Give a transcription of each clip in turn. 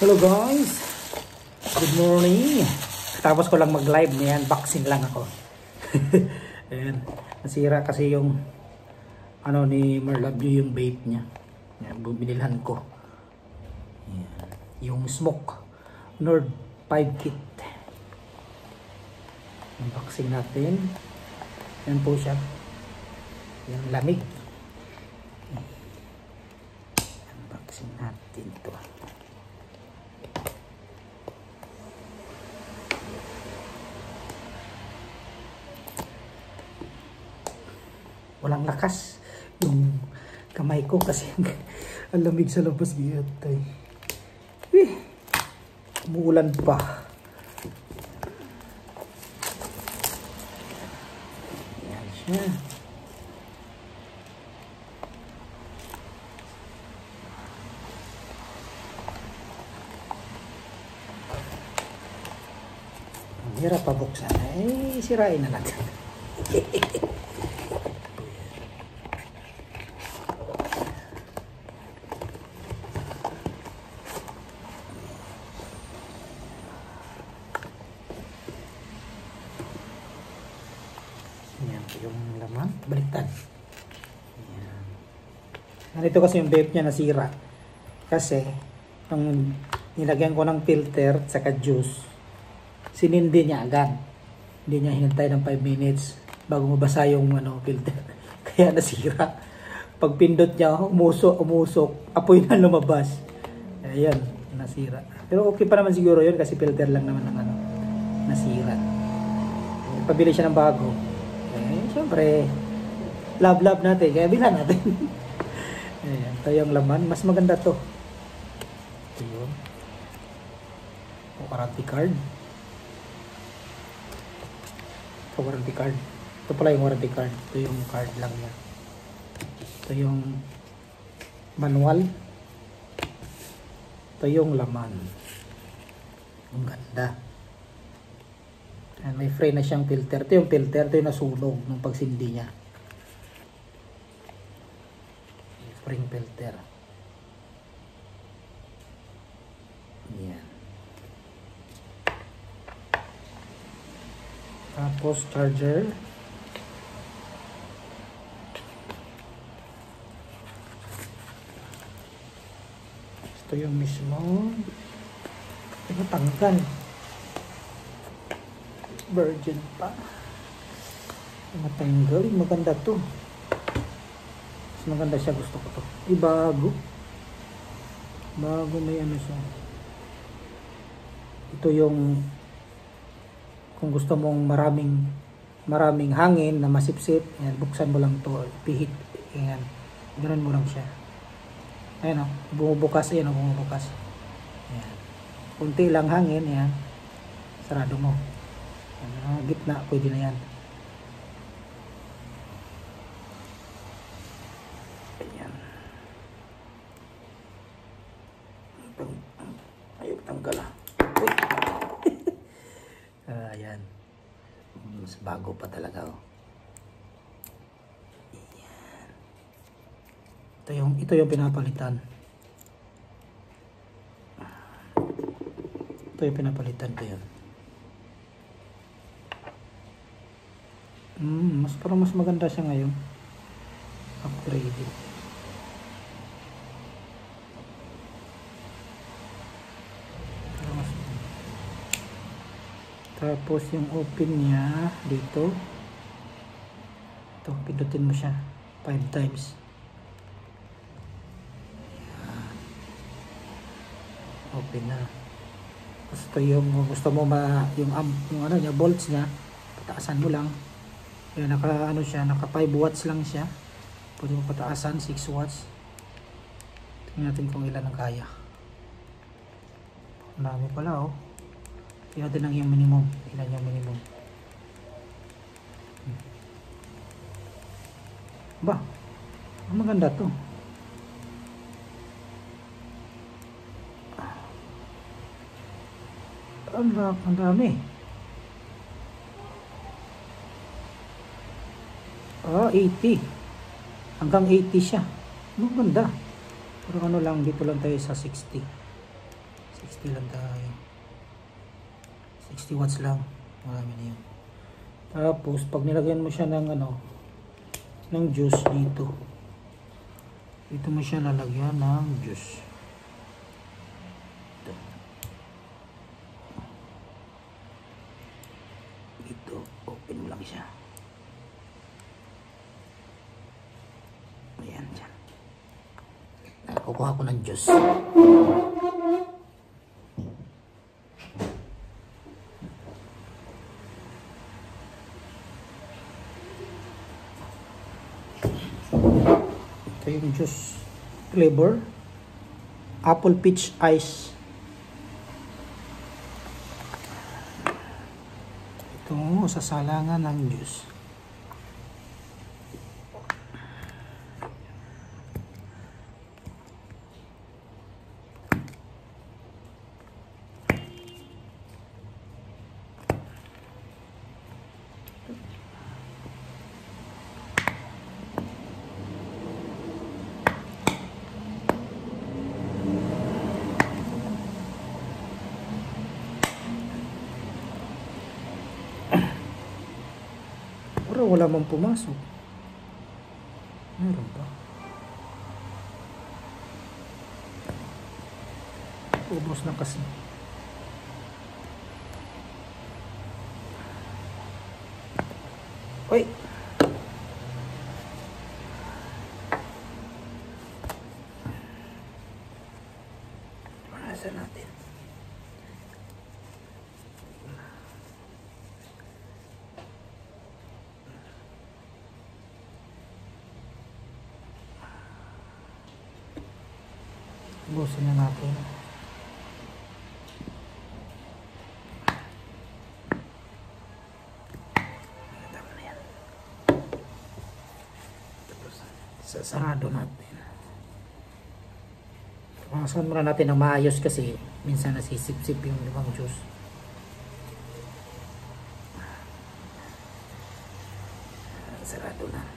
Hello guys, good morning. Tapos ko lang mag-live niyan, unboxing lang ako. Ayan, nasira kasi yung ano ni Marlabio, yung vape niya. Ayan, binilhan ko. Ayan, yung smoke Nord 5 kit. Unboxing natin. Ayan po siya. Yung lamig. Unboxing natin to. Walang lakas yung kamay ko kasi ang lamig sa labas giyatay. Umuulan pa. Yan siya. Ang hirap pa buksan. Ay, sirain na natin. Ayan, yung laman, baliktad. Ayan. Ganito kasi yung vape niya nasira. Kasi, nung nilagyan ko ng filter at saka juice, sinindi niya agad. Hindi niya hinintay ng 5 minutes bago mabasa yung filter. Kaya nasira. Pag pindot niya, umusok, apoy na lumabas. Ayan, nasira. Pero okay pa naman siguro yun kasi filter lang naman ng nasira. Pabili siya ng bago. Siyempre, love natin. Kaya bilan natin. Ayan, ito yung laman. Mas maganda to. Ito yun. Warranty card. Ito warranty card. Ito pala yung warranty card. Ito yung card lang niya. Ito yung manual. Ito yung laman. Ang ganda. And may frame na siyang filter. Ito yung filter. Ito yung nasunog nung pagsindi niya. Spring filter. Yan. Tapos charger. Ito yung mismo. Ito tanggal. Virgin pa. Matanggal. Maganda to. Mas maganda siya. Gusto ko to. Bago. Bago may ano siya. Ito yung kung gusto mong maraming hangin na masipsip. Yan, buksan mo lang to. Pihit. Yan. Ganun mo lang siya. Ayan o. Bumubukas. Ayan o. Bumubukas. Yan. Kunti lang hangin. Yan. Sarado mo. Gitna, pwede na yan. Ayan. Ayaw tanggal ah. Ayan. Mas bago pa talaga oh. Ayan. Ito yung pinapalitan. Ito yung pinapalitan ko yan. Parang mas maganda siya ngayon. Upgraded. Tapos yung open niya dito. Ito, pindutin mo siya 5 times. Open na. Tapos ito yung gusto mo yung ano niya, volts niya, pataasan mo lang. Ayan, naka 5 watts lang siya. Pwede mo pataasan 6 watts. Tingnan natin kung ilan ang kaya. Marami pala oh. Tingnan natin ang yung minimum. Ilan yung minimum. Ba, ang maganda to. Ang dami. 80. Hanggang 80 siya. Maganda. Pero ano lang, dito lang tayo sa 60. 60 lang tayo. 60 watts lang. Marami na yun. Tapos, pag nilagyan mo siya ng ano, ng juice dito. Dito mo siya lalagyan ng juice. Ito. Dito, open mo lang siya. Ayan, dyan. Kukuha ko ng juice. Ito yung juice flavor, apple peach ice. Ito sasalangan ng juice. Pero wala mang pumasok. Meron pa. Ubos na kasi. Uy! Panasan natin. Ubusin na natin. Tama na yan. Tapos, sasarado natin. Pakasan muna natin ng maayos kasi minsan nasisip-sip yung limang juice. Sarado na.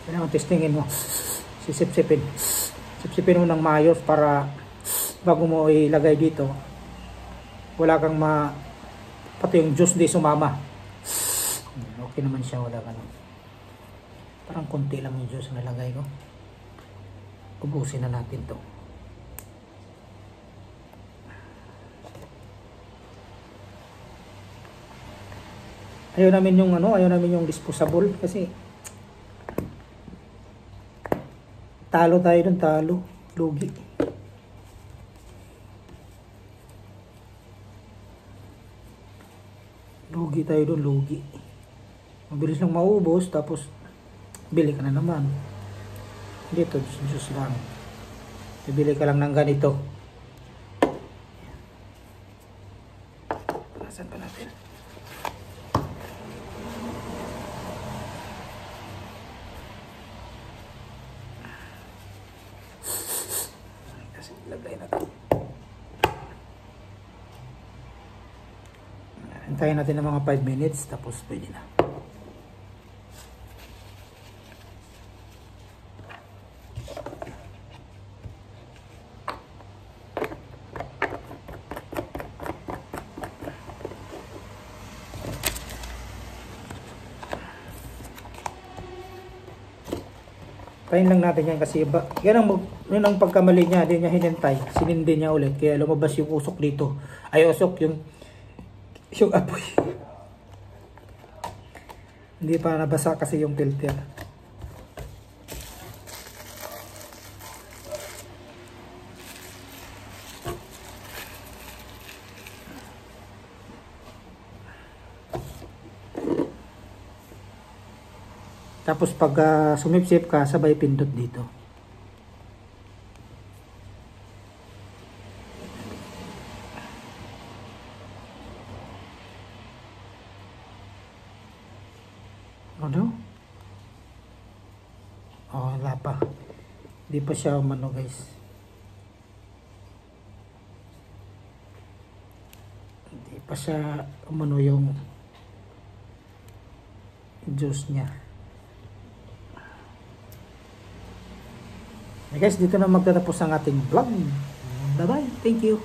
Kailangan testingin mo. Sisip-sipin. Sip-sipin mo ng maayos para bago mo ilagay dito, wala kang pati yung juice di sumama. Okay naman siya, wala ka naman. Parang konti lang yung juice na nalagay ko. Ubusin na natin to. Ayaw namin yung ayaw namin yung disposable kasi talo tayo dun, talo. Lugi. Lugi tayo dun, lugi. Mabilis lang maubos, tapos bili ka na naman. Dito, juice lang. Bibili ka lang ng ganito. Nasaan pa natin? Lagay natin. Hintayin natin ng mga 5 minutes tapos pwede na. Tayin lang natin yan kasi yan ang pagkamali niya, hindi niya hinintay, sinindi niya ulit kaya lumabas yung usok dito, ay usok yung apoy. Hindi pa nabasa kasi yung filter. Tapos pag sumipsip ka, sabay pindot dito. Ano? Oh, wala pa. Hindi pa siya umano guys. Hindi pa siya umano yung juice niya. Okay guys, dito na magtatapos ang ating vlog. Bye bye. Thank you.